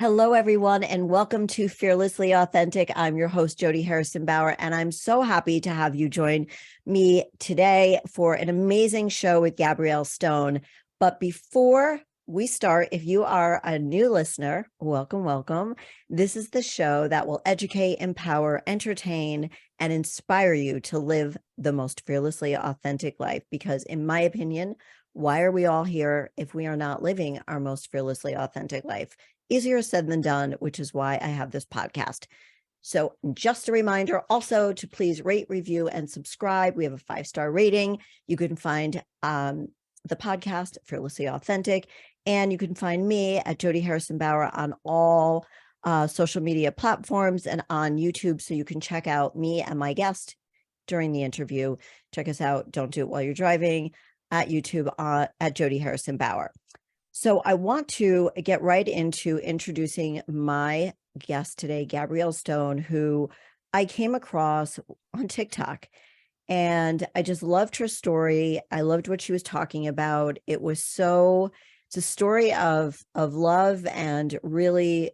Hello, everyone, and welcome to Fearlessly Authentic. I'm your host, Jody Harrison Bauer, and I'm so happy to have you join me today for an amazing show with Gabrielle Stone. But before we start, if you are a new listener, welcome, welcome. This is the show that will educate, empower, entertain, and inspire you to live the most fearlessly authentic life. Because in my opinion, why are we all here if we are not living our most fearlessly authentic life? Easier said than done, which is why I have this podcast. So just a reminder also to please rate, review, and subscribe. We have a 5-star rating. You can find the podcast, Fearlessly Authentic, and you can find me at Jody Harrison Bauer on all social media platforms and on YouTube. So you can check out me and my guest during the interview. Check us out. Don't do it while you're driving at YouTube at Jody Harrison Bauer. So I want to get right into introducing my guest today, Gabrielle Stone, who I came across on TikTok, and I just loved her story. I loved what she was talking about. It's a story of love and really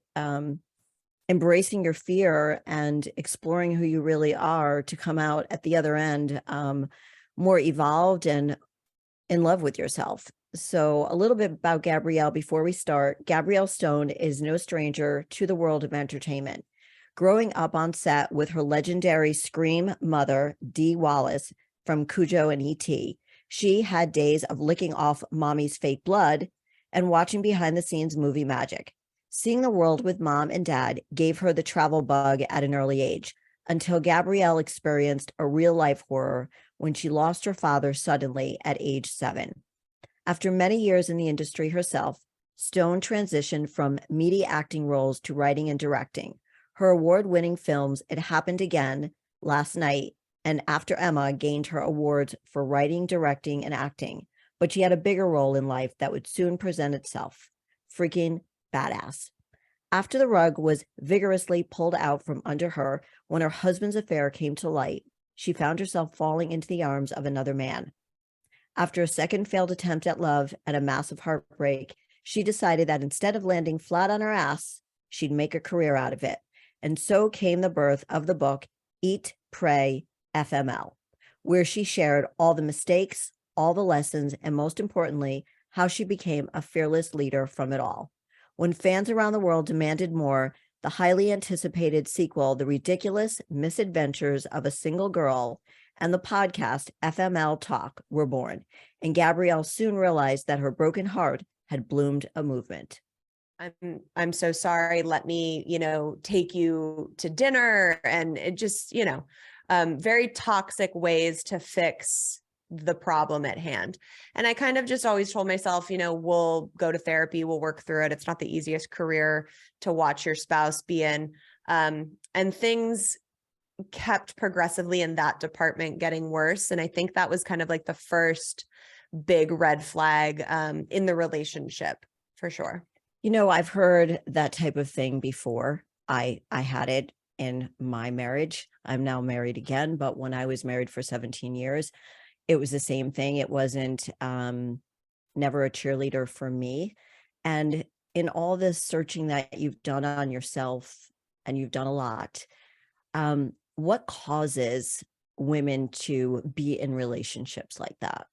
embracing your fear and exploring who you really are to come out at the other end more evolved and in love with yourself. So a little bit about Gabrielle before we start. Gabrielle Stone is no stranger to the world of entertainment. Growing up on set with her legendary Scream mother, Dee Wallace, from Cujo and E.T., she had days of licking off mommy's fake blood and watching behind-the-scenes movie magic. Seeing the world with mom and dad gave her the travel bug at an early age, until Gabrielle experienced a real-life horror when she lost her father suddenly at age 7. After many years in the industry herself, Stone transitioned from meaty acting roles to writing and directing. Her award-winning films It Happened Again, Last Night, and After Emma gained her awards for writing, directing, and acting. But she had a bigger role in life that would soon present itself. Freaking badass. After the rug was vigorously pulled out from under her when her husband's affair came to light, she found herself falling into the arms of another man. After a second failed attempt at love and a massive heartbreak, she decided that instead of landing flat on her ass, she'd make a career out of it. And so came the birth of the book, Eat, Pray, FML, where she shared all the mistakes, all the lessons, and most importantly, how she became a fearless leader from it all. When fans around the world demanded more, the highly anticipated sequel, The Ridiculous Misadventures of a Single Girl, and the podcast FML Talk were born, and Gabrielle soon realized that her broken heart had bloomed a movement. I'm so sorry. Let me, take you to dinner, and it just, very toxic ways to fix the problem at hand. And I kind of just always told myself, we'll go to therapy, we'll work through it. It's not the easiest career to watch your spouse be in. And things kept progressively in that department getting worse. And I think that was kind of like the first big red flag in the relationship, for sure. I've heard that type of thing before. I had it in my marriage. I'm now married again, but when I was married for 17 years, it was the same thing. It wasn't never a cheerleader for me. And in all this searching that you've done on yourself, and you've done a lot, what causes women to be in relationships like that?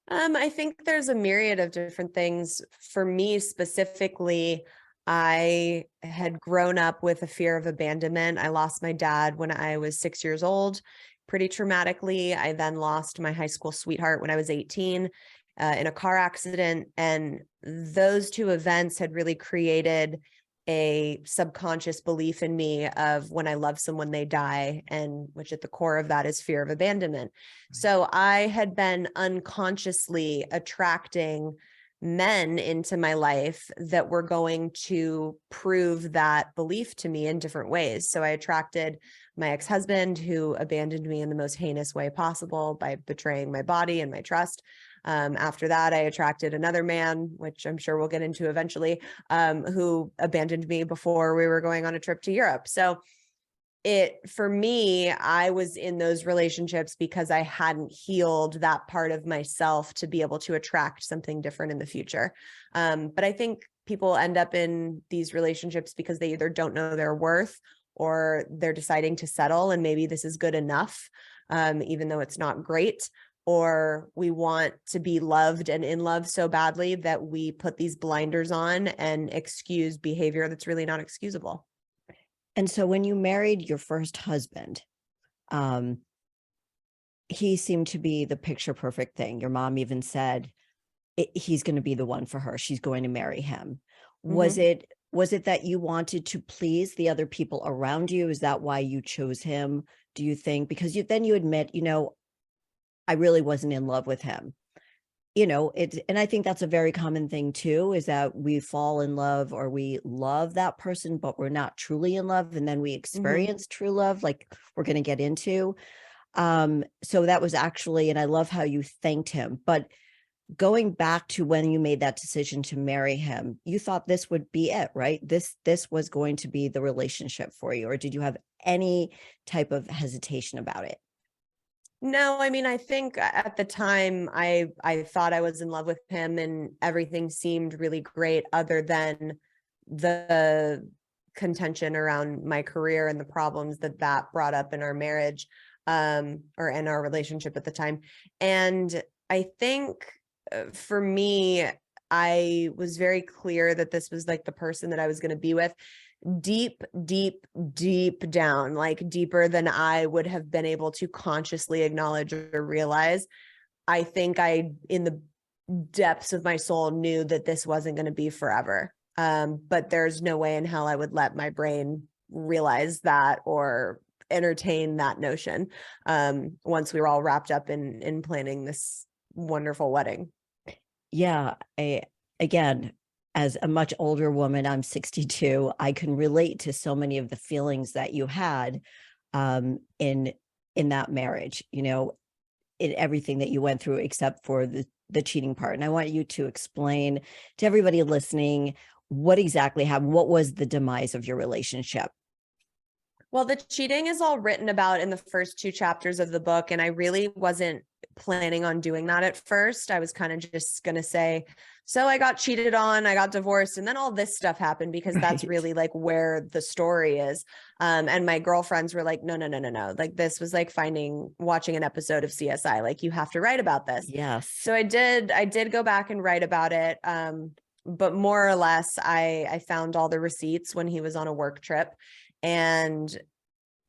I think there's a myriad of different things. For me specifically, I had grown up with a fear of abandonment. I lost my dad when I was 6 years old, pretty traumatically. I then lost my high school sweetheart when I was 18 in a car accident. And those two events had really created a subconscious belief in me of when I love someone, they die, and which at the core of that is fear of abandonment. So I had been unconsciously attracting men into my life that were going to prove that belief to me in different ways. So I attracted my ex-husband, who abandoned me in the most heinous way possible by betraying my body and my trust. After that, I attracted another man, which I'm sure we'll get into eventually, who abandoned me before we were going on a trip to Europe. So for me, I was in those relationships because I hadn't healed that part of myself to be able to attract something different in the future. But I think people end up in these relationships because they either don't know their worth or they're deciding to settle, and maybe this is good enough, even though it's not great, or we want to be loved and in love so badly that we put these blinders on and excuse behavior that's really not excusable. And so when you married your first husband, he seemed to be the picture perfect thing. Your mom even said he's going to be the one for her. She's going to marry him. Was it that you wanted to please the other people around you? Is that why you chose him, do you think? Because then you admit, I really wasn't in love with him. And I think that's a very common thing too, is that we fall in love or we love that person, but we're not truly in love. And then we experience true love, like we're going to get into. So that was actually, and I love how you thanked him, but going back to when you made that decision to marry him, you thought this would be it, right? This was going to be the relationship for you, or did you have any type of hesitation about it? No, I mean, I think at the time I thought I was in love with him and everything seemed really great, other than the contention around my career and the problems that brought up in our marriage, or in our relationship at the time. And I think for me, I was very clear that this was like the person that I was going to be with. Deep, deep, deep down, like deeper than I would have been able to consciously acknowledge or realize, I think I, in the depths of my soul, knew that this wasn't going to be forever. But there's no way in hell I would let my brain realize that or entertain that notion, once we were all wrapped up in planning this wonderful wedding. Yeah. Again, as a much older woman, I'm 62. I can relate to so many of the feelings that you had in that marriage, in everything that you went through, except for the cheating part. And I want you to explain to everybody listening what exactly happened. What was the demise of your relationship? Well, the cheating is all written about in the first 2 chapters of the book, and I really wasn't planning on doing that at first. I was kind of just going to say, so I got cheated on, I got divorced, and then all this stuff happened, because that's really like where the story is. And my girlfriends were like, no. Like, this was like watching an episode of CSI. Like, you have to write about this. Yes. So I did go back and write about it. But more or less, I found all the receipts when he was on a work trip, and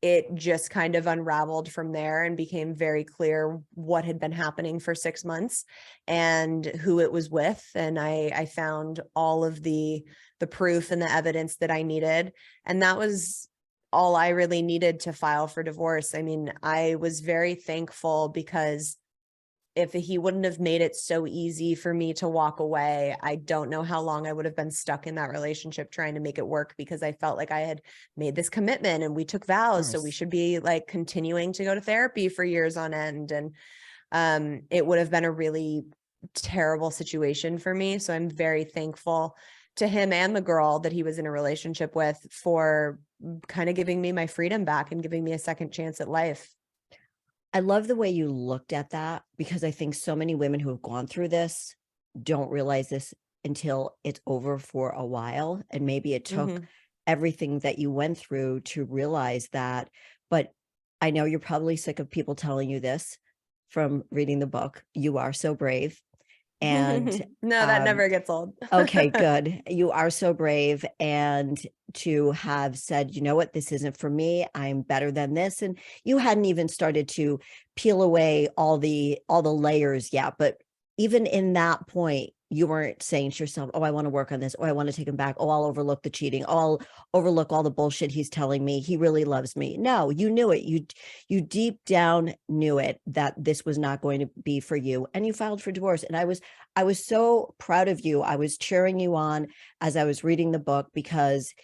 it just kind of unraveled from there and became very clear what had been happening for 6 months and who it was with. And I found all of the proof and the evidence that I needed. And that was all I really needed to file for divorce. I mean, I was very thankful, because if he wouldn't have made it so easy for me to walk away, I don't know how long I would have been stuck in that relationship trying to make it work, because I felt like I had made this commitment and we took vows. So we should be like continuing to go to therapy for years on end. And it would have been a really terrible situation for me. So I'm very thankful to him and the girl that he was in a relationship with for kind of giving me my freedom back and giving me a second chance at life. I love the way you looked at that, because I think so many women who have gone through this don't realize this until it's over for a while. And maybe it took everything that you went through to realize that. But I know you're probably sick of people telling you this from reading the book. You are so brave. And no, that never gets old. Okay, good. You are so brave. And to have said, you know what, this isn't for me, I'm better than this. And you hadn't even started to peel away all the layers yet. But even in that point, you weren't saying to yourself, oh, I want to work on this. Oh, I want to take him back. Oh, I'll overlook the cheating. Oh, I'll overlook all the bullshit he's telling me. He really loves me. No, you knew it. You deep down knew it, that this was not going to be for you. And you filed for divorce. And I was so proud of you. I was cheering you on as I was reading the book, because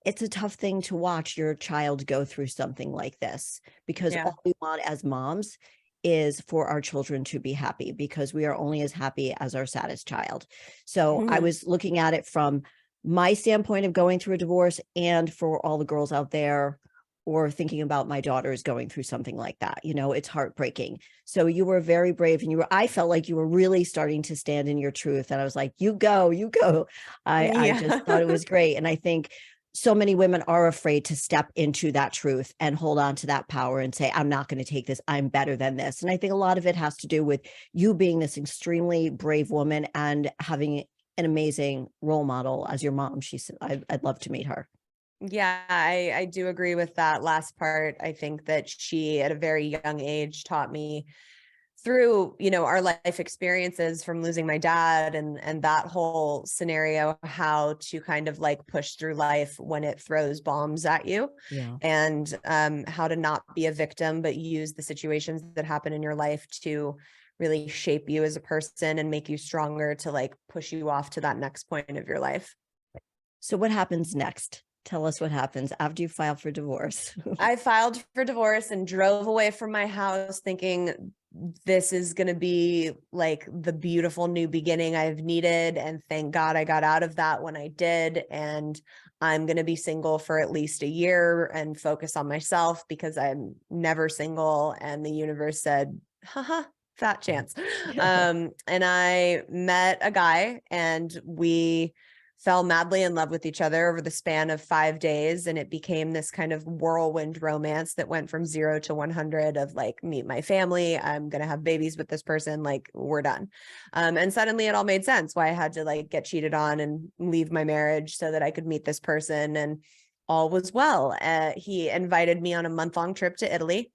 it's a tough thing to watch your child go through something like this, because all we want as moms is for our children to be happy, because we are only as happy as our saddest child. So I was looking at it from my standpoint of going through a divorce, and for all the girls out there, or thinking about my daughters going through something like that. You know, it's heartbreaking. So you were very brave, and I felt like you were really starting to stand in your truth. And I was like, you go, you go. I just Yeah. thought it was great. And I think so many women are afraid to step into that truth and hold on to that power and say, I'm not going to take this. I'm better than this. And I think a lot of it has to do with you being this extremely brave woman and having an amazing role model as your mom. She said, I'd love to meet her. Yeah, I do agree with that last part. I think that she, at a very young age, taught me through, our life experiences from losing my dad and that whole scenario, how to kind of like push through life when it throws bombs at you, Yeah. and how to not be a victim, but use the situations that happen in your life to really shape you as a person and make you stronger to like push you off to that next point of your life. So what happens next? Tell us what happens after you file for divorce. I filed for divorce and drove away from my house thinking this is going to be like the beautiful new beginning I've needed. And thank God I got out of that when I did. And I'm going to be single for at least a year and focus on myself because I'm never single. And the universe said, haha, fat chance. And I met a guy, and we fell madly in love with each other over the span of 5 days. And it became this kind of whirlwind romance that went from 0 to 100 of like, meet my family, I'm going to have babies with this person, like we're done. And suddenly it all made sense why I had to like get cheated on and leave my marriage so that I could meet this person, and all was well. He invited me on a month-long trip to Italy.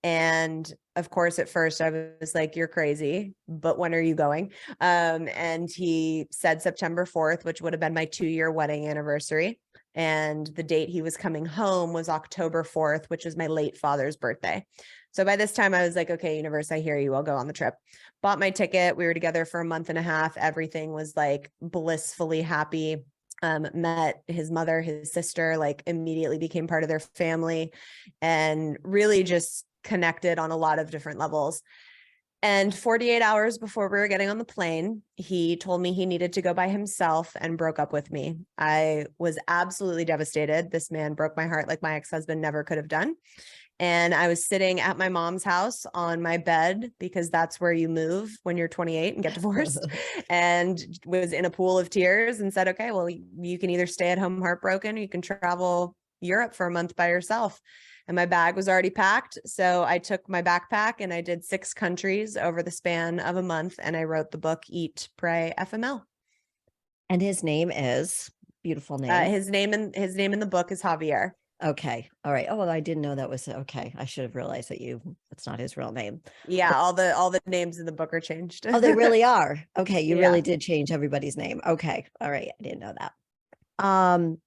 And of course, at first I was like, you're crazy, but when are you going? And he said September 4th, which would have been my 2-year wedding anniversary. And the date he was coming home was October 4th, which was my late father's birthday. So by this time I was like, okay, universe, I hear you. I'll go on the trip. Bought my ticket. We were together for a month and a half. Everything was like blissfully happy. Met his mother, his sister, like immediately became part of their family, and really just connected on a lot of different levels. And 48 hours before we were getting on the plane, he told me he needed to go by himself and broke up with me. I was absolutely devastated. This man broke my heart like my ex-husband never could have done. And I was sitting at my mom's house on my bed, because that's where you move when you're 28 and get divorced, and was in a pool of tears and said, okay, well, you can either stay at home heartbroken, or you can travel Europe for a month by yourself. And my bag was already packed. So I took my backpack and I did 6 countries over the span of a month. And I wrote the book, Eat, Pray, FML. And his name is, beautiful name. His name in the book is Javier. Okay. All right. Oh, well, I didn't know that was okay. I should have realized that that's not his real name. Yeah. All the names in the book are changed. Oh, they really are. Okay. You Yeah. really did change everybody's name. Okay. All right. I didn't know that.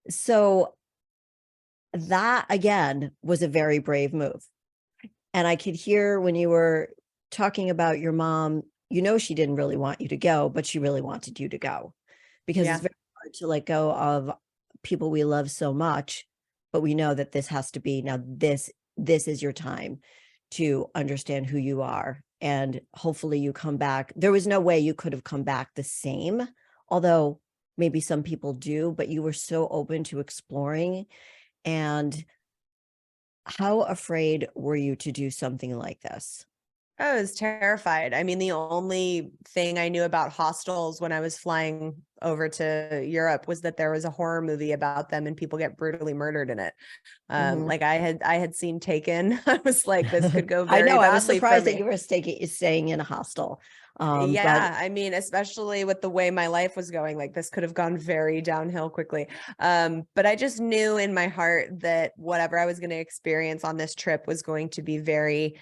So that again was a very brave move. And I could hear when you were talking about your mom, she didn't really want you to go, but she really wanted you to go, because Yeah. it's very hard to let go of people we love so much, but we know that this has to be, now this is your time to understand who you are. And hopefully you come back. There was no way you could have come back the same, although maybe some people do, but you were so open to exploring. And how afraid were you to do something like this? I was terrified. I mean, the only thing I knew about hostels when I was flying over to Europe was that there was a horror movie about them and people get brutally murdered in it. Mhm. Like I had seen Taken. I was like, this could go I very know. I was badly for surprised that you me. were staying in a hostel. But Yeah, I mean, especially with the way my life was going, like this could have gone very downhill quickly. But I just knew in my heart that whatever I was going to experience on this trip was going to be very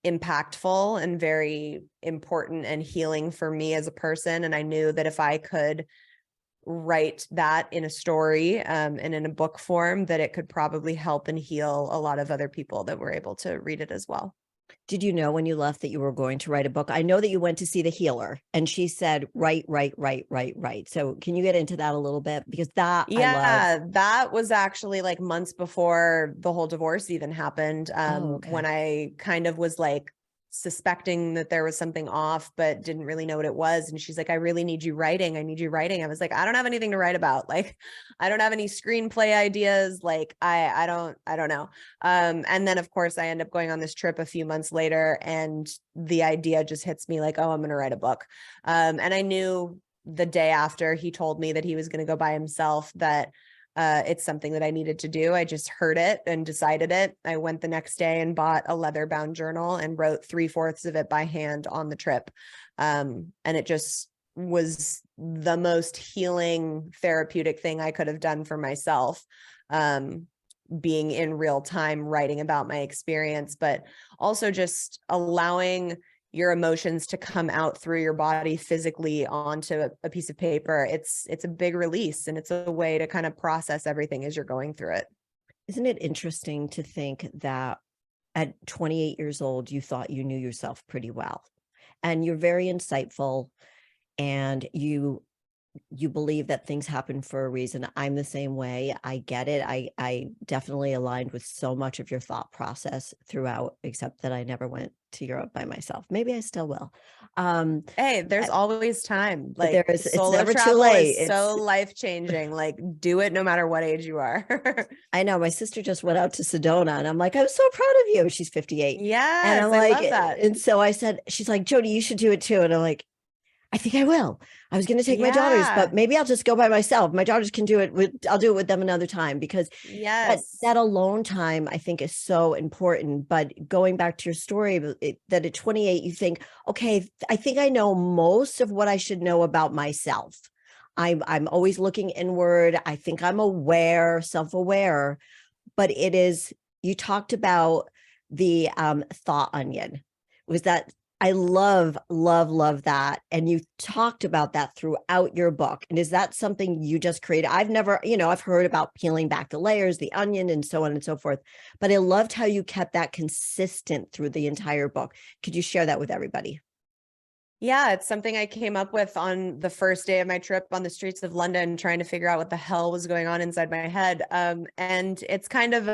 impactful and very important and healing for me as a person. And I knew that if I could write that in a story, and in a book form, that it could probably help and heal a lot of other people that were able to read it as well. did you know when you left that you were going to write a book? I know that you went to see the healer and she said, write, write, write, write, write. So can you get into that a little bit? Because that I love. Yeah, that was actually like months before the whole divorce even happened. Oh, okay. When I kind of was like suspecting that there was something off, but didn't really know what it was. And she's like, I really need you writing. I need you writing. I was like, I don't have anything to write about. Like, I don't have any screenplay ideas. Like, I don't know. And then of course I end up going on this trip a few months later, and the idea just hits me like, oh, I'm going to write a book. And I knew the day after he told me that he was going to go by himself that it's something that I needed to do. I just heard it and decided it. I went the next day and bought a leather bound journal and wrote 3/4 of it by hand on the trip. And it just was the most healing, therapeutic thing I could have done for myself. Being in real time, writing about my experience, but also just allowing your emotions to come out through your body physically onto a piece of paper. It's a big release, and it's a way to kind of process everything as you're going through it. Isn't it interesting to think that at 28 years old, you thought you knew yourself pretty well, and you're very insightful, and you believe that things happen for a reason. I'm the same way. I get it. I definitely aligned with so much of your thought process throughout, except that I never went to Europe by myself. Maybe I still will. Hey, there's always time. But there Like, is, it's solo never too travel late. is so life-changing. Like, do it no matter what age you are. I know my sister just went out to Sedona, and I'm like, I'm so proud of you. She's 58. And Yes, I'm I like, love that. and so I said, she's like, Jody, you should do it too. And I'm like, I think I will. I was going to take my daughters, Yeah. but maybe I'll just go by myself. My daughters can do it I'll do it with them another time, because Yes. that alone time, I think, is so important. But going back to your story, that at 28, you think, okay, I think I know most of what I should know about myself. I'm always looking inward. I think I'm aware, self-aware, but it is, you talked about the thought onion. Was that, I love that. And you talked about that throughout your book. And is that something you just created? I've never, I've heard about peeling back the layers, the onion, and so on and so forth. But I loved how you kept that consistent through the entire book. Could you share that with everybody? Yeah, it's something I came up with on the first day of my trip on the streets of London, trying to figure out what the hell was going on inside my head. And it's kind of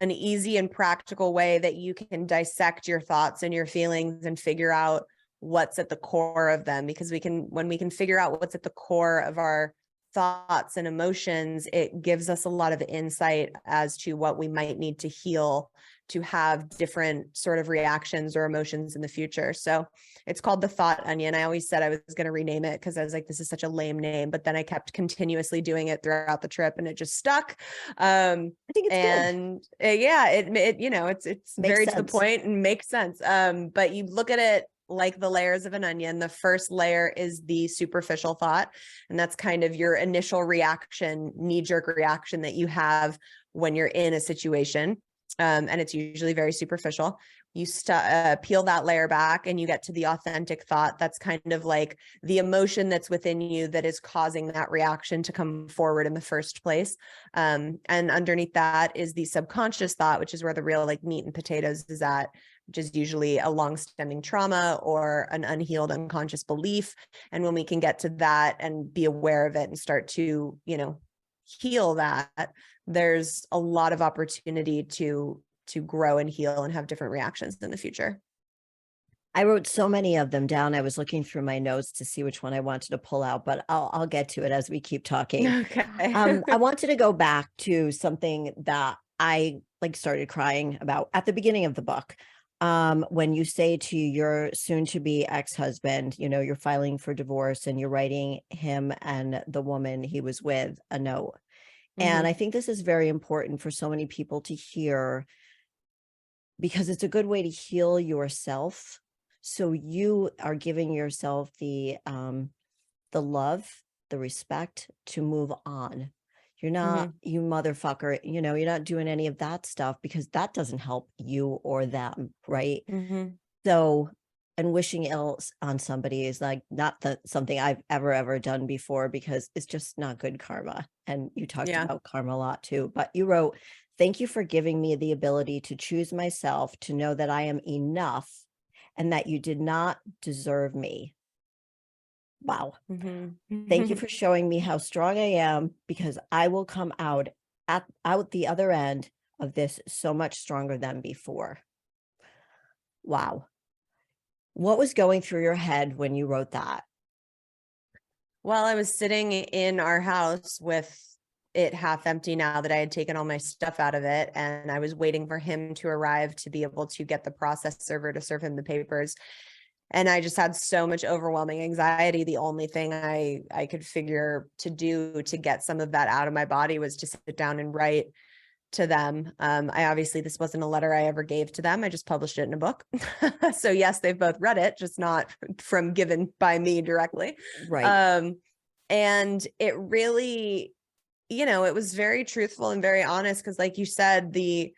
an easy and practical way that you can dissect your thoughts and your feelings and figure out what's at the core of them. Because when we can figure out what's at the core of our thoughts and emotions, it gives us a lot of insight as to what we might need to heal to have different sort of reactions or emotions in the future. So it's called the thought onion. I always said I was going to rename it because I was like, this is such a lame name, but then I kept continuously doing it throughout the trip and it just stuck. I think it's and yeah, it's very sense. to the point and makes sense. But you look at it like the layers of an onion. The first layer is the superficial thought, and that's kind of your initial reaction, knee-jerk reaction that you have when you're in a situation. And it's usually very superficial. You peel that layer back and you get to the authentic thought. That's kind of like the emotion that's within you that is causing that reaction to come forward in the first place. And underneath that is the subconscious thought, which is where the real like meat and potatoes is at, which is usually a long-standing trauma or an unhealed unconscious belief. And when we can get to that and be aware of it and start to, heal that, there's a lot of opportunity to grow and heal and have different reactions in the future. I wrote so many of them down. I was looking through my notes to see which one I wanted to pull out, but I'll get to it as we keep talking. Okay. I wanted to go back to something that I started crying about at the beginning of the book. When you say to your soon-to-be ex-husband, you're filing for divorce and you're writing him and the woman he was with a note. And I think this is very important for so many people to hear, because it's a good way to heal yourself. So you are giving yourself the love, the respect to move on. You're not, you motherfucker, you're not doing any of that stuff, because that doesn't help you or them, right? So, and wishing ill on somebody is like not something I've ever done before, because it's just not good karma. And you talked about karma a lot too, but you wrote, thank you for giving me the ability to choose myself, to know that I am enough and that you did not deserve me. Wow. Thank you for showing me how strong I am, because I will come out the other end of this so much stronger than before. Wow. What was going through your head when you wrote that? Well, I was sitting in our house with it half empty now that I had taken all my stuff out of it. And I was waiting for him to arrive to be able to get the process server to serve him the papers. And I just had so much overwhelming anxiety. The only thing I could figure to do to get some of that out of my body was to sit down and write to them. This wasn't a letter I ever gave to them. I just published it in a book. So yes, they've both read it, just not from given by me directly. Right. And it really, it was very truthful and very honest. Cause like you said, the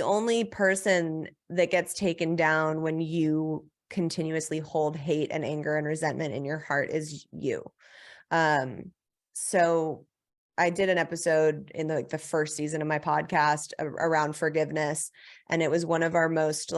only person that gets taken down when you continuously hold hate and anger and resentment in your heart is you. So I did an episode in the first season of my podcast around forgiveness. And it was one of our most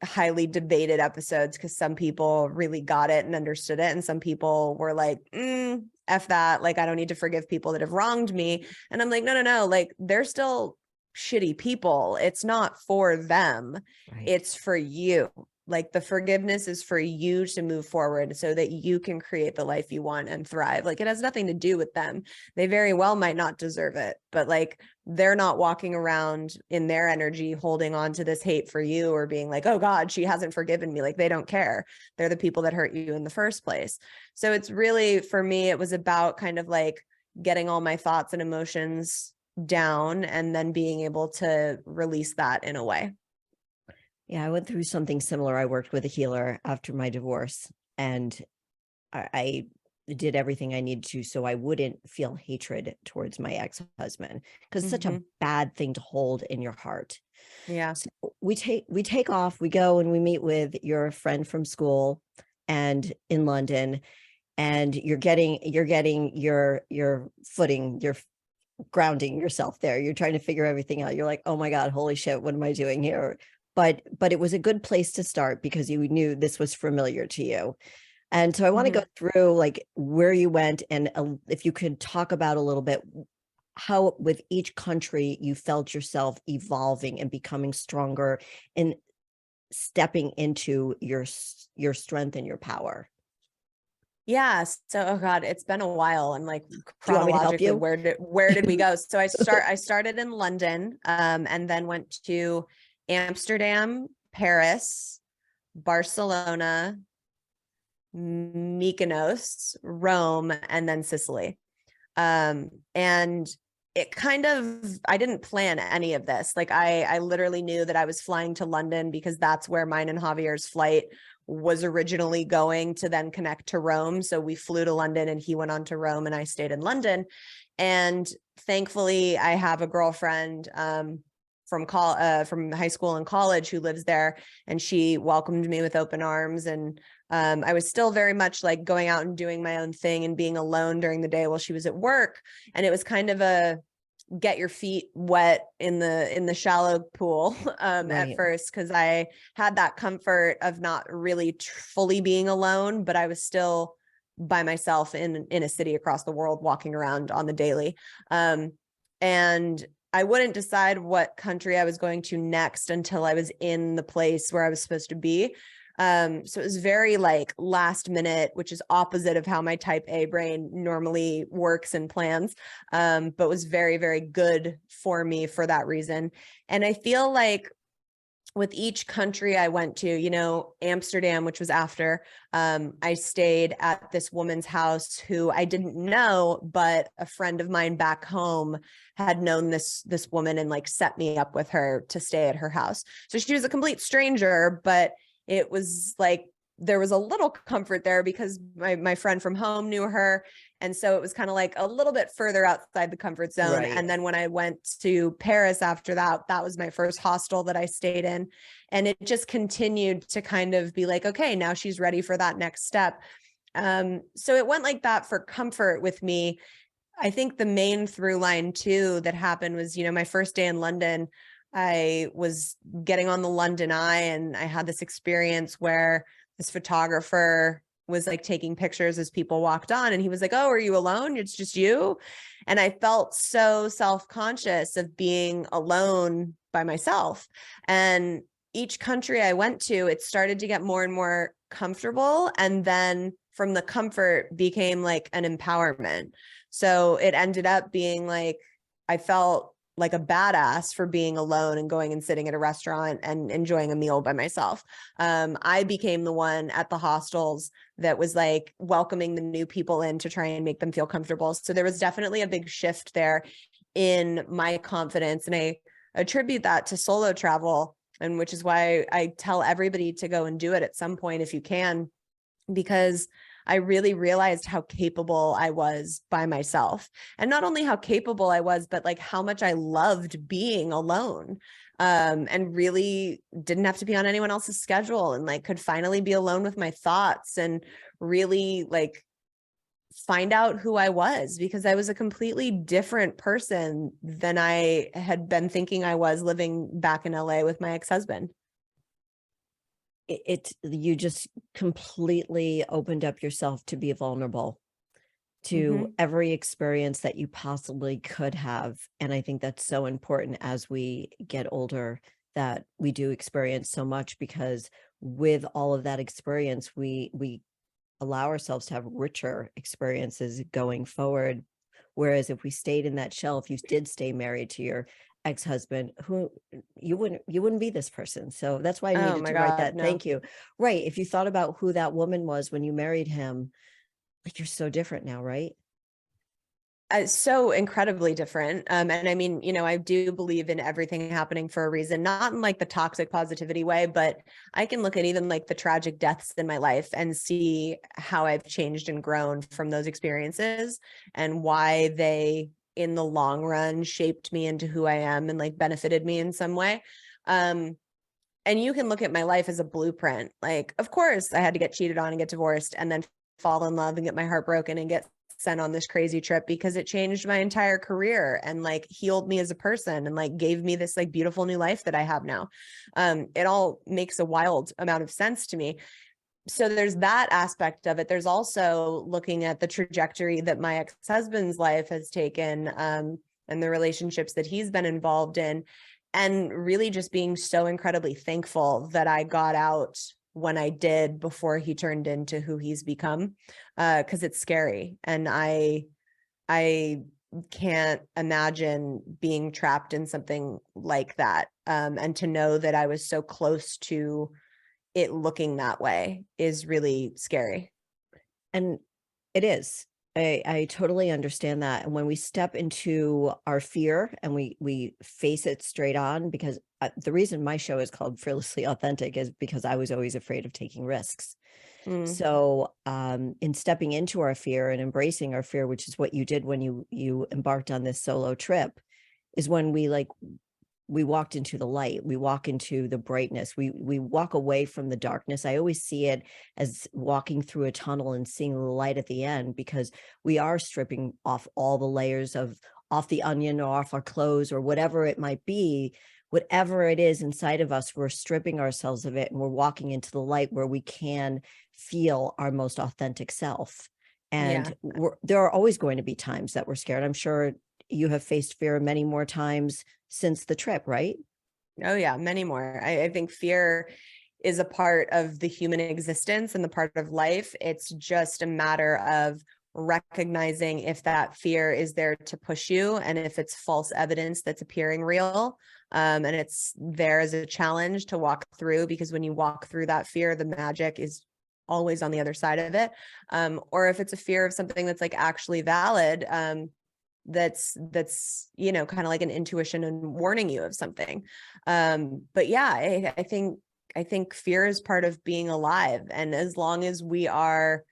highly debated episodes because some people really got it and understood it. And some people were like, F that. Like, I don't need to forgive people that have wronged me. And I'm like, no. Like, they're still shitty people. It's not for them. Right. It's for you. Like, the forgiveness is for you to move forward so that you can create the life you want and thrive. Like, it has nothing to do with them. They very well might not deserve it, but like, they're not walking around in their energy holding on to this hate for you or being like, oh God, she hasn't forgiven me. Like, they don't care. They're the people that hurt you in the first place. So it's really, for me, it was about kind of like getting all my thoughts and emotions down and then being able to release that in a way. Yeah, I went through something similar. I worked with a healer after my divorce, and I did everything I needed to so I wouldn't feel hatred towards my ex-husband, because it's such a bad thing to hold in your heart. Yeah. So we take off, we go and we meet with your friend from school and in London, and you're getting your footing, you're grounding yourself there. You're trying to figure everything out. You're like, oh my God, holy shit, what am I doing here? But it was a good place to start because you knew this was familiar to you. And so I want to go through like where you went, and if you could talk about a little bit how with each country you felt yourself evolving and becoming stronger and stepping into your strength and your power. Yeah. So, oh God, it's been a while. I'm like, Do you want me to help chronologically, you? where did we go? So I started in London, and then went to Amsterdam, Paris, Barcelona, Mykonos, Rome, and then Sicily. And it kind of, I didn't plan any of this. Like, I literally knew that I was flying to London because that's where mine and Javier's flight was originally going to then connect to Rome. So we flew to London and he went on to Rome and I stayed in London. And thankfully I have a girlfriend, from high school and college who lives there, and she welcomed me with open arms. And I was still very much like going out and doing my own thing and being alone during the day while she was at work. And it was kind of a get your feet wet in the shallow pool at first, because I had that comfort of not really fully being alone, but I was still by myself in a city across the world walking around on the daily. And I wouldn't decide what country I was going to next until I was in the place where I was supposed to be. So it was very like last minute, which is opposite of how my type A brain normally works and plans, but was very, very good for me for that reason. And I feel like with each country I went to, Amsterdam, which was after, I stayed at this woman's house who I didn't know, but a friend of mine back home had known this woman and like set me up with her to stay at her house. So she was a complete stranger, but it was like, there was a little comfort there because my friend from home knew her. And so it was kind of like a little bit further outside the comfort zone. Right. And then when I went to Paris after that, that was my first hostel that I stayed in. And it just continued to kind of be like, okay, now she's ready for that next step. So it went like that for comfort with me. I think the main through line too that happened was, my first day in London, I was getting on the London Eye and I had this experience where this photographer was like taking pictures as people walked on, and he was like, oh, are you alone? It's just you. And I felt so self-conscious of being alone by myself. And each country I went to, it started to get more and more comfortable. And then from the comfort became like an empowerment. So it ended up being like, I felt like a badass for being alone and going and sitting at a restaurant and enjoying a meal by myself. I became the one at the hostels that was like welcoming the new people in to try and make them feel comfortable. So there was definitely a big shift there in my confidence. And I attribute that to solo travel, and which is why I tell everybody to go and do it at some point if you can, because I really realized how capable I was by myself. And not only how capable I was, but like how much I loved being alone. And really didn't have to be on anyone else's schedule, and like could finally be alone with my thoughts and really like find out who I was, because I was a completely different person than I had been thinking I was living back in LA with my ex-husband. You just completely opened up yourself to be vulnerable to Mm-hmm. every experience that you possibly could have. And I think that's so important as we get older, that we do experience so much, because with all of that experience, we allow ourselves to have richer experiences going forward. Whereas if we stayed in that shell, if you did stay married to your ex-husband, who you wouldn't be this person. So that's why I Oh needed my to write God, that. no. Thank you. Right. If you thought about who that woman was when you married him, like, you're so different now, right? So incredibly different. And I mean, you know, I do believe in everything happening for a reason, not in like the toxic positivity way, but I can look at even like the tragic deaths in my life and see how I've changed and grown from those experiences, and why they, in the long run, shaped me into who I am and like benefited me in some way. Um, and you can look at my life as a blueprint. Like, of course, I had to get cheated on and get divorced and then fall in love and get my heart broken and get sent on this crazy trip, because it changed my entire career and like healed me as a person and like gave me this like beautiful new life that I have now. It all makes a wild amount of sense to me. So there's that aspect of it. There's also looking at the trajectory that my ex-husband's life has taken, and the relationships that he's been involved in, and really just being so incredibly thankful that I got out when I did before he turned into who he's become, because it's scary. And I can't imagine being trapped in something like that. And to know that I was so close to it looking that way is really scary. And it is. I totally understand that. And when we step into our fear and we face it straight on, because the reason my show is called Fearlessly Authentic is because I was always afraid of taking risks. Mm, So in stepping into our fear and embracing our fear, which is what you did when you embarked on this solo trip, is when we walked into the light, we walk into the brightness, we walk away from the darkness. I always see it as walking through a tunnel and seeing the light at the end, because we are stripping off all the layers off the onion, or off our clothes, or whatever it might be. Whatever it is inside of us, we're stripping ourselves of it, and we're walking into the light where we can feel our most authentic self. yeah. And there are always going to be times that we're scared. I'm sure you have faced fear many more times since the trip, right? Oh yeah, many more. I think fear is a part of the human existence and the part of life. It's just a matter of recognizing if that fear is there to push you, and if it's false evidence that's appearing real. And it's there as a challenge to walk through, because when you walk through that fear, the magic is always on the other side of it. Or if it's a fear of something that's like actually valid, that's you know, kind of like an intuition and warning you of something. But yeah, I think fear is part of being alive, and as long as we are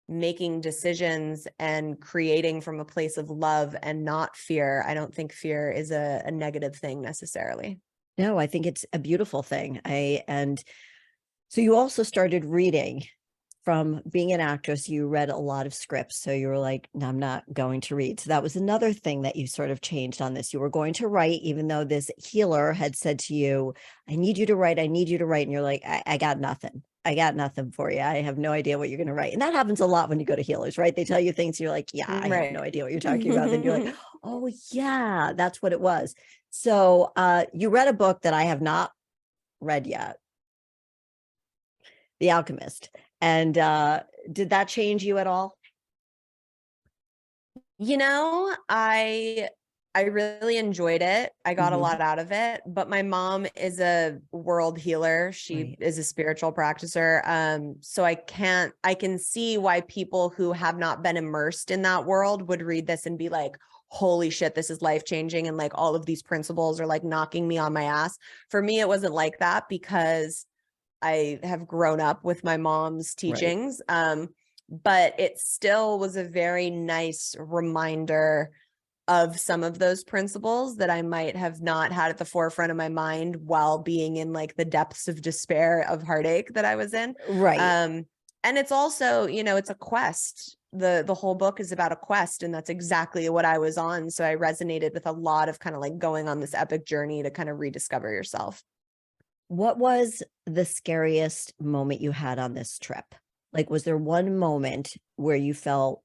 making decisions and creating from a place of love and not fear, I don't think fear is a negative thing necessarily. No, I think it's a beautiful thing. And so you also started reading. From being an actress, you read a lot of scripts. So you were like, no, I'm not going to read. So that was another thing that you sort of changed on this. You were going to write, even though this healer had said to you, I need you to write. I need you to write. And you're like, I got nothing. I got nothing for you. I have no idea what you're going to write. And that happens a lot when you go to healers, right? They tell you things. You're like, yeah, I have no Right. idea what you're talking about. Then you're like, oh yeah, that's what it was. So you read a book that I have not read yet. The Alchemist. And did that change you at all? You know, I really enjoyed it. I got a lot out of it, but my mom is a world healer. She Right. is a spiritual practitioner. So I can see why people who have not been immersed in that world would read this and be like, holy shit, this is life-changing. And like all of these principles are like knocking me on my ass. For me, it wasn't like that because I have grown up with my mom's Right. teachings. But it still was a very nice reminder of some of those principles that I might have not had at the forefront of my mind while being in like the depths of despair, of heartache that I was in. Right. And it's also, you know, it's a quest. The whole book is about a quest, and that's exactly what I was on. So I resonated with a lot of kind of like going on this epic journey to kind of rediscover yourself. What was the scariest moment you had on this trip? Like, was there one moment where you felt,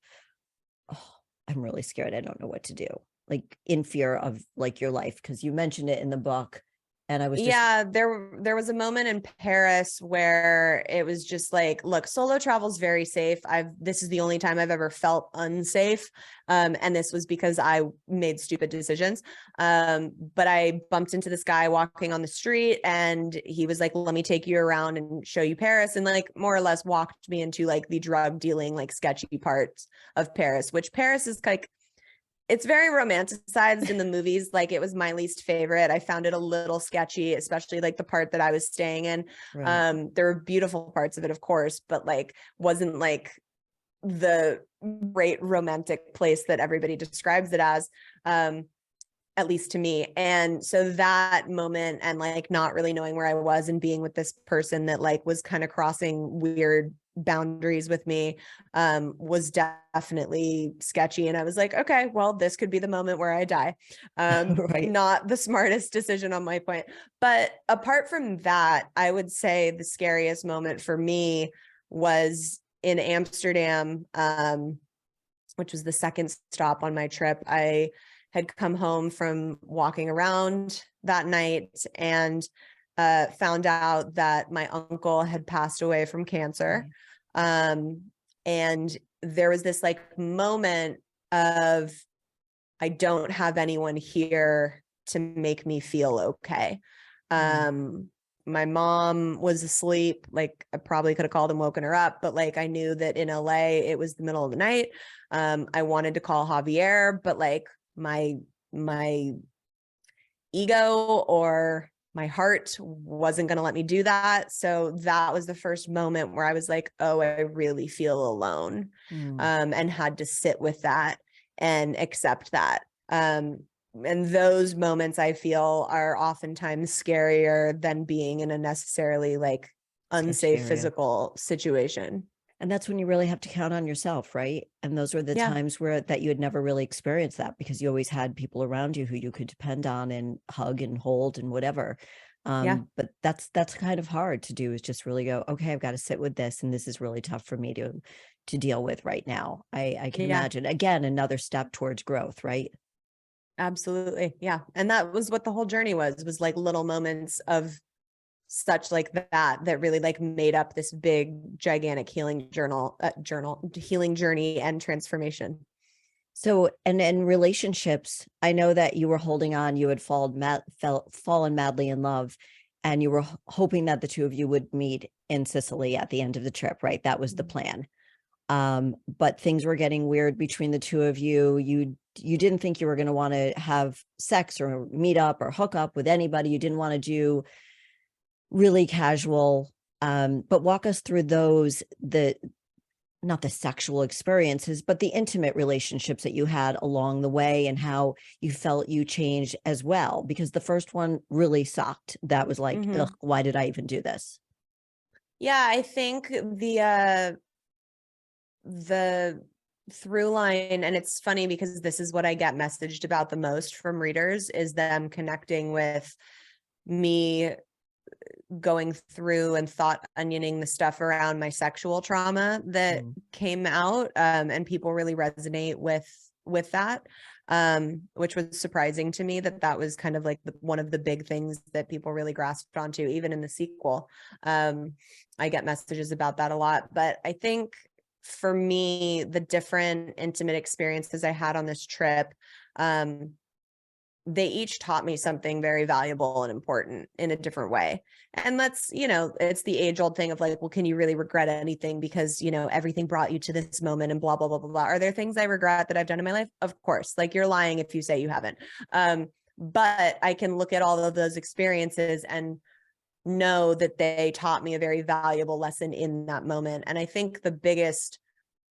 oh, I'm really scared, I don't know what to do, like in fear of like your life? Because you mentioned it in the book, and I was just Yeah, there was a moment in Paris where it was just like, look, solo travel is very safe. This is the only time I've ever felt unsafe. And this was because I made stupid decisions. But I bumped into this guy walking on the street, and he was like, let me take you around and show you Paris, and like more or less walked me into like the drug dealing, like sketchy parts of Paris, which Paris is like, it's very romanticized in the movies. Like it was my least favorite. I found it a little sketchy, especially like the part that I was staying in. right. There were beautiful parts of it, of course, but like wasn't like the great romantic place that everybody describes it as, at least to me. And so that moment, and like not really knowing where I was and being with this person that like was kind of crossing weird boundaries with me, was definitely sketchy. And I was like, okay, well, this could be the moment where I die. Right. Not the smartest decision on my point. But apart from that, I would say the scariest moment for me was in Amsterdam, which was the second stop on my trip. I had come home from walking around that night and found out that my uncle had passed away from cancer. And there was this like moment of, I don't have anyone here to make me feel okay. My mom was asleep. Like I probably could have called and woken her up, but like I knew that in LA it was the middle of the night. I wanted to call Javier, but like my ego or my heart wasn't going to let me do that. So that was the first moment where I was like, oh, I really feel alone, and had to sit with that and accept that. And those moments I feel are oftentimes scarier than being in a necessarily like unsafe physical situation. And that's when you really have to count on yourself, right? And those were the Yeah. times where that you had never really experienced that, because you always had people around you who you could depend on and hug and hold and whatever. Yeah. But that's kind of hard to do, is just really go, okay, I've got to sit with this, and this is really tough for me to deal with right now. I can Yeah. imagine, again, another step towards growth, right? Absolutely. Yeah. And that was what the whole journey was like little moments of such like that really like made up this big gigantic healing healing journey and transformation. So, and in relationships, I know that you were holding on, you had fallen madly in love, and you were hoping that the two of you would meet in Sicily at the end of the trip, right? That was the plan. But things were getting weird between the two of you. You didn't think you were going to want to have sex or meet up or hook up with anybody. You didn't want to do really casual. But walk us through those, not the sexual experiences, but the intimate relationships that you had along the way, and how you felt you changed as well. Because the first one really sucked. That was like, ugh, why did I even do this? Yeah, I think the through line, and it's funny because this is what I get messaged about the most from readers, is them connecting with me going through and thought onioning the stuff around my sexual trauma that came out, and people really resonate with with that, which was surprising to me that was kind of like one of the big things that people really grasped onto, even in the sequel. I get messages about that a lot, but I think for me, the different intimate experiences I had on this trip, they each taught me something very valuable and important in a different way. And that's, it's the age old thing of like, well, can you really regret anything because, everything brought you to this moment and blah, blah, blah, blah, blah. Are there things I regret that I've done in my life? Of course. Like, you're lying if you say you haven't. But I can look at all of those experiences and know that they taught me a very valuable lesson in that moment. And I think the biggest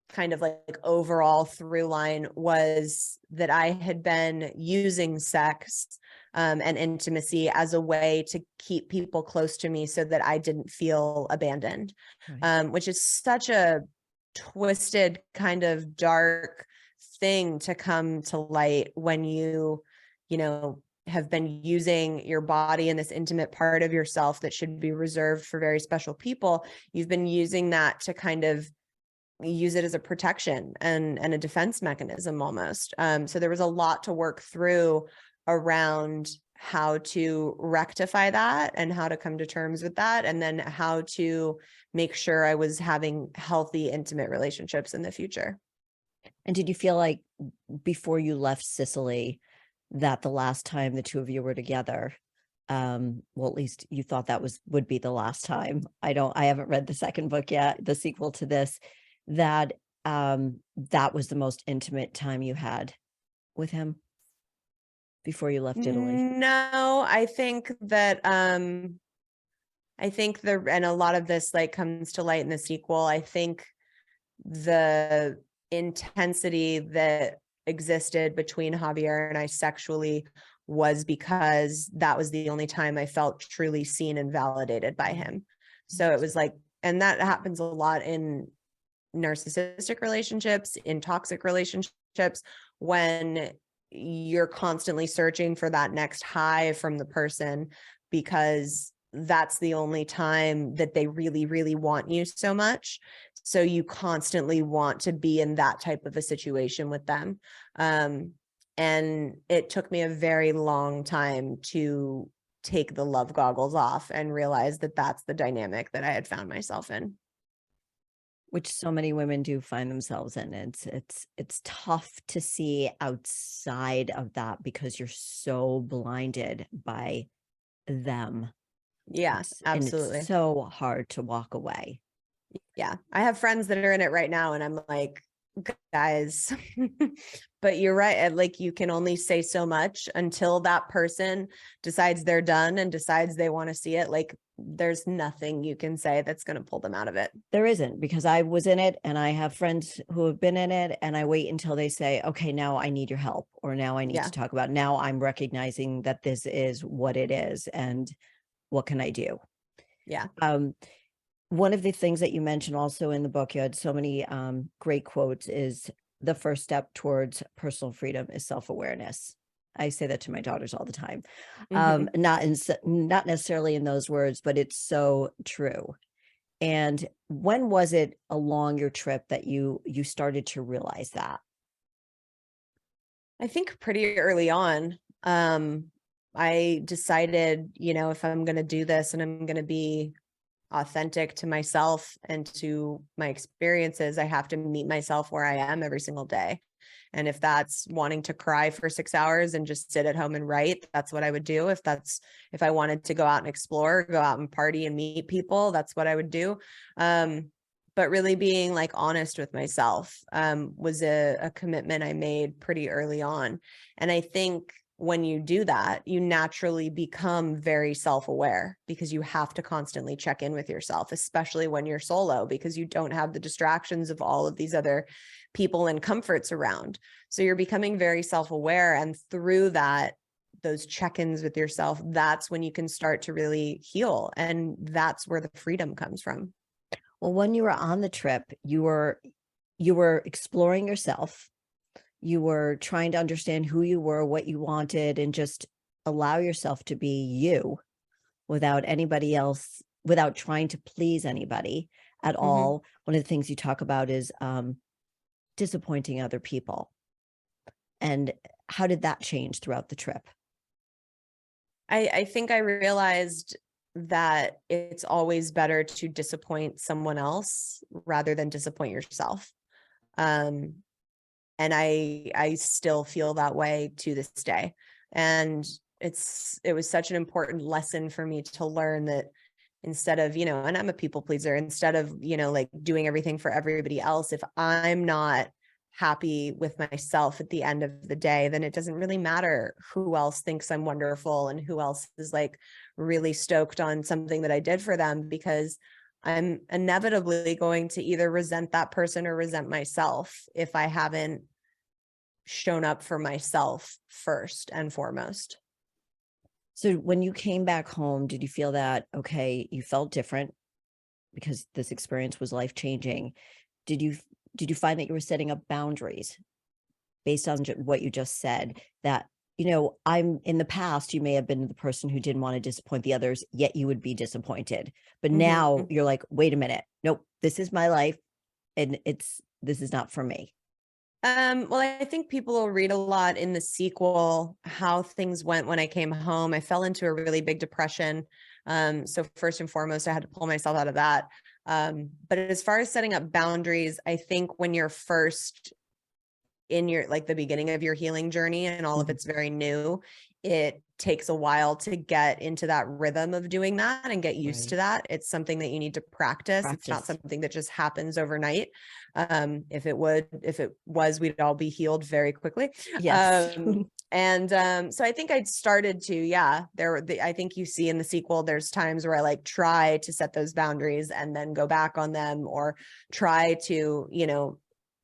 kind of like overall through line was that I had been using sex and intimacy as a way to keep people close to me so that I didn't feel abandoned, Right. which is such a twisted kind of dark thing to come to light when you know, have been using your body in this intimate part of yourself that should be reserved for very special people. You've been using that to kind of use it as a protection and a defense mechanism almost. So there was a lot to work through around how to rectify that and how to come to terms with that, and then how to make sure I was having healthy, intimate relationships in the future. And did you feel like before you left Sicily that the last time the two of you were together, well, at least you thought that would be the last time. I haven't read the second book yet, the sequel to this, that that was the most intimate time you had with him before you left Italy? No, I think that and a lot of this like comes to light in the sequel. I think the intensity that existed between Javier and I sexually was because that was the only time I felt truly seen and validated by him. So it was like, and that happens a lot in narcissistic relationships, in toxic relationships, when you're constantly searching for that next high from the person because that's the only time that they really, really want you so much. So you constantly want to be in that type of a situation with them. And it took me a very long time to take the love goggles off and realize that that's the dynamic that I had found myself in. Which so many women do find themselves in. It's tough to see outside of that because you're so blinded by them. Yeah, And absolutely. it's so hard to walk away. Yeah. I have friends that are in it right now and I'm like, guys, but you're right. Like, you can only say so much until that person decides they're done and decides they want to see it. Like, there's nothing you can say that's going to pull them out of it. There isn't, because I was in it and I have friends who have been in it, and I wait until they say, okay, now I need your help, or now I need to talk about, now I'm recognizing that this is what it is and what can I do? Yeah. One of the things that you mentioned also in the book, you had so many great quotes, is the first step towards personal freedom is self-awareness. I say that to my daughters all the time. Not necessarily in those words, but it's so true. And when was it along your trip that you started to realize that? I think pretty early on. I decided, if I'm going to do this and I'm going to be authentic to myself and to my experiences, I have to meet myself where I am every single day. And if that's wanting to cry for 6 hours and just sit at home and write, that's what I would do. If I wanted to go out and explore, go out and party and meet people, that's what I would do. But really being like honest with myself was a commitment I made pretty early on. And I think when you do that, you naturally become very self-aware because you have to constantly check in with yourself, especially when you're solo, because you don't have the distractions of all of these other people and comforts around. So you're becoming very self-aware. And through that, those check-ins with yourself, that's when you can start to really heal. And that's where the freedom comes from. Well, when you were on the trip, you were exploring yourself. You were trying to understand who you were, what you wanted, and just allow yourself to be you without anybody else, without trying to please anybody at all. One of the things you talk about is disappointing other people. And how did that change throughout the trip? I think I realized that it's always better to disappoint someone else rather than disappoint yourself. Um, and I still feel that way to this day. And it was such an important lesson for me to learn that instead of, and I'm a people pleaser, instead of, like doing everything for everybody else, if I'm not happy with myself at the end of the day, then it doesn't really matter who else thinks I'm wonderful and who else is like really stoked on something that I did for them, because I'm inevitably going to either resent that person or resent myself if I haven't shown up for myself first and foremost. So when you came back home, did you feel that, okay, you felt different because this experience was life-changing? Did you find that you were setting up boundaries based on what you just said, that, I'm in the past, you may have been the person who didn't want to disappoint the others, yet you would be disappointed. But now you're like, wait a minute, nope, this is my life and this is not for me. Well, I think people will read a lot in the sequel how things went when I came home. I fell into a really big depression. So first and foremost, I had to pull myself out of that. But as far as setting up boundaries, I think when you're first in your, like, the beginning of your healing journey and all of it's very new, it takes a while to get into that rhythm of doing that and get used to that. It's something that you need to practice. It's not something that just happens overnight. If it was, we'd all be healed very quickly. Yes. So I think I'd started to, I think you see in the sequel, there's times where I like try to set those boundaries and then go back on them, or try to,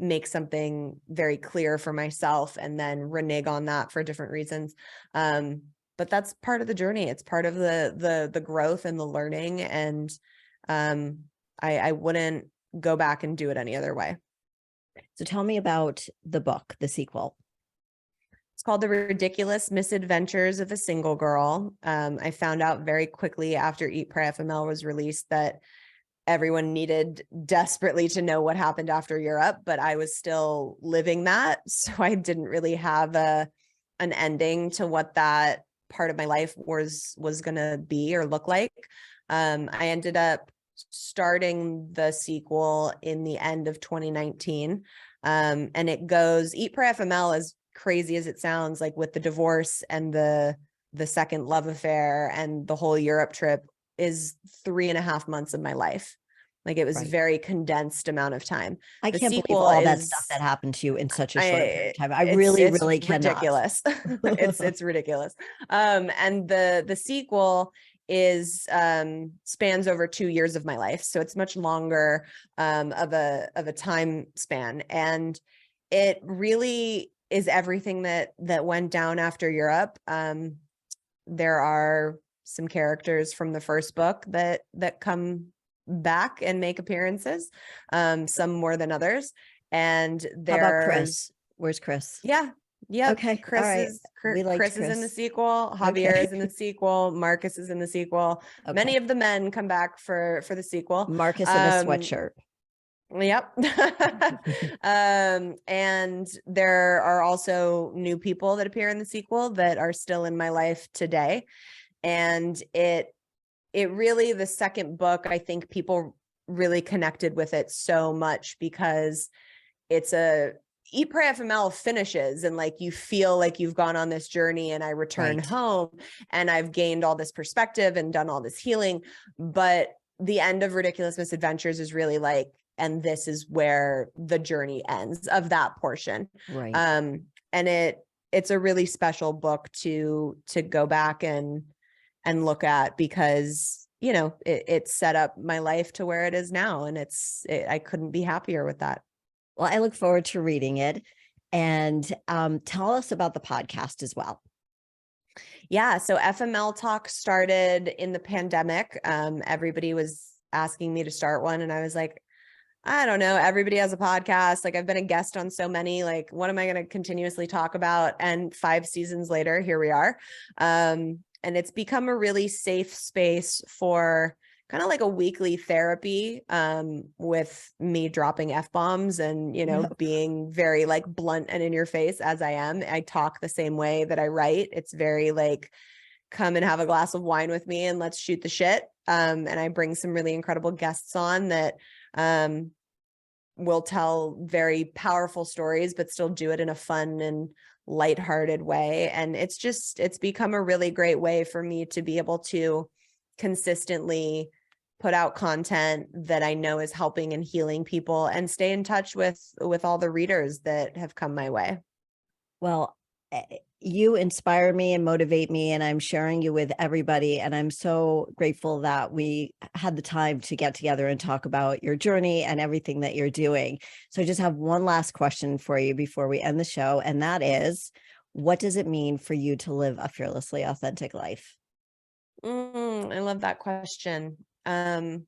make something very clear for myself and then renege on that for different reasons. But that's part of the journey. It's part of the growth and the learning. And I wouldn't go back and do it any other way. So tell me about the book, the sequel. It's called The Ridiculous Misadventures of a Single Girl. I found out very quickly after Eat, Pray, FML was released that everyone needed desperately to know what happened after Europe, but I was still living that. So I didn't really have an ending to what that part of my life was going to be or look like. I ended up starting the sequel in the end of 2019. And it goes, Eat, Pray, FML, as crazy as it sounds, like with the divorce and the second love affair and the whole Europe trip, is 3.5 months of my life. Like, it was very condensed amount of time. I can't believe all that stuff that happened to you in such a short period of time. I really cannot. Ridiculous. It's ridiculous. And the sequel is spans over 2 years of my life, so it's much longer of a time span, and it really is everything that went down after Europe. There are some characters from the first book that come back and make appearances, some more than others. And how about Chris? Where's Chris? Yeah. Okay. Chris is in the sequel. Javier is in the sequel. Marcus is in the sequel. Many of the men come back for the sequel. Marcus in a sweatshirt. Yep. And there are also new people that appear in the sequel that are still in my life today. And it really, the second book, I think people really connected with it so much because it's Eat, Pray, FML finishes and like you feel like you've gone on this journey, and I return home and I've gained all this perspective and done all this healing. But the end of Ridiculous Misadventures is really like, and this is where the journey ends of that portion. Right. And it's a really special book to go back and look at, because it set up my life to where it is now, and I couldn't be happier with that. Well, I look forward to reading it. And tell us about the podcast as well. Yeah, so FML Talk started in the pandemic. Everybody was asking me to start one, and I was like, I don't know, everybody has a podcast. Like, I've been a guest on so many, like, what am I going to continuously talk about? And 5 seasons later, here we are. And it's become a really safe space for kind of like a weekly therapy with me dropping F-bombs and, being very like blunt and in your face as I am. I talk the same way that I write. It's very like, come and have a glass of wine with me and let's shoot the shit. And I bring some really incredible guests on that will tell very powerful stories, but still do it in a fun and lighthearted way. And it's become a really great way for me to be able to consistently put out content that I know is helping and healing people and stay in touch with all the readers that have come my way. Well, you inspire me and motivate me, and I'm sharing you with everybody. And I'm so grateful that we had the time to get together and talk about your journey and everything that you're doing. So I just have one last question for you before we end the show. And that is, what does it mean for you to live a fearlessly authentic life? I love that question. I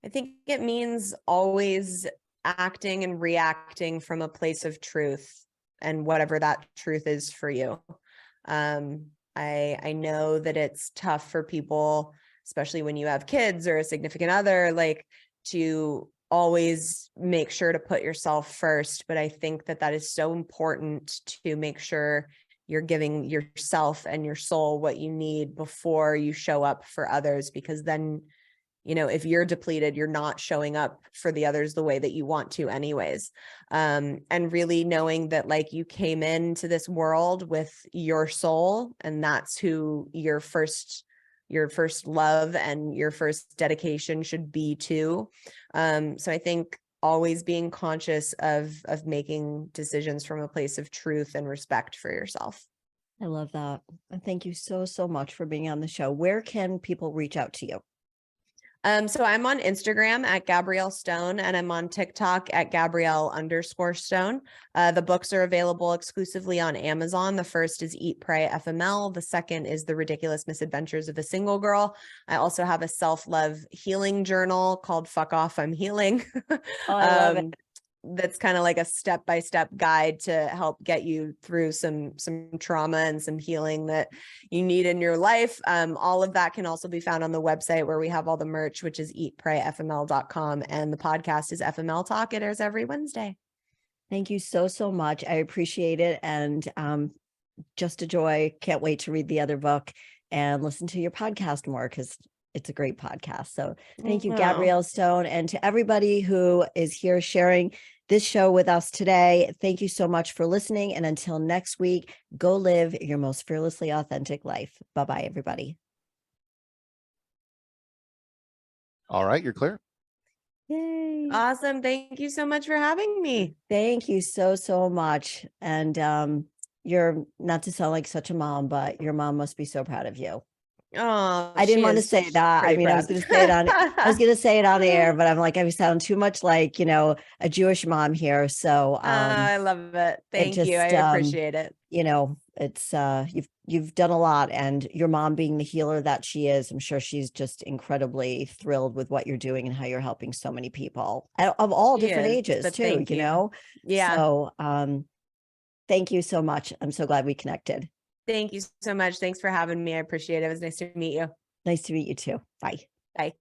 think it means always acting and reacting from a place of truth and whatever that truth is for you. I know that it's tough for people, especially when you have kids or a significant other, like to always make sure to put yourself first. But I think that is so important to make sure you're giving yourself and your soul what you need before you show up for others, because then, if you're depleted, you're not showing up for the others the way that you want to anyways. And really knowing that like you came into this world with your soul, and that's who your first love and your first dedication should be to. So I think always being conscious of making decisions from a place of truth and respect for yourself. I love that. And thank you so, so much for being on the show. Where can people reach out to you? So I'm on Instagram at Gabrielle Stone, and I'm on TikTok at Gabrielle_Stone. The books are available exclusively on Amazon. The first is Eat, Pray, FML. The second is The Ridiculous Misadventures of a Single Girl. I also have a self-love healing journal called Fuck Off, I'm Healing. Oh, I love it. That's kind of like a step-by-step guide to help get you through some trauma and some healing that you need in your life. All of that can also be found on the website where we have all the merch, which is eatprayfml.com. And the podcast is FML Talk. It airs every Wednesday. Thank you so, so much. I appreciate it. And just a joy. Can't wait to read the other book and listen to your podcast more, because it's a great podcast. So thank you, Gabrielle Stone. And to everybody who is here sharing this show with us today, thank you so much for listening. And until next week, go live your most fearlessly authentic life. Bye-bye, everybody. All right, you're clear. Yay. Awesome. Thank you so much for having me. Thank you so, so much. And you're, not to sound like such a mom, but your mom must be so proud of you. Oh, I didn't want to say that. I mean, I was going to say it on, air, but I'm like, I sound too much like, a Jewish mom here. So, I love it. Thank you. I appreciate it. It's, you've done a lot, and your mom being the healer that she is, I'm sure she's just incredibly thrilled with what you're doing and how you're helping so many people of all different ages too, Yeah. So, thank you so much. I'm so glad we connected. Thank you so much. Thanks for having me. I appreciate it. It was nice to meet you. Nice to meet you too. Bye. Bye.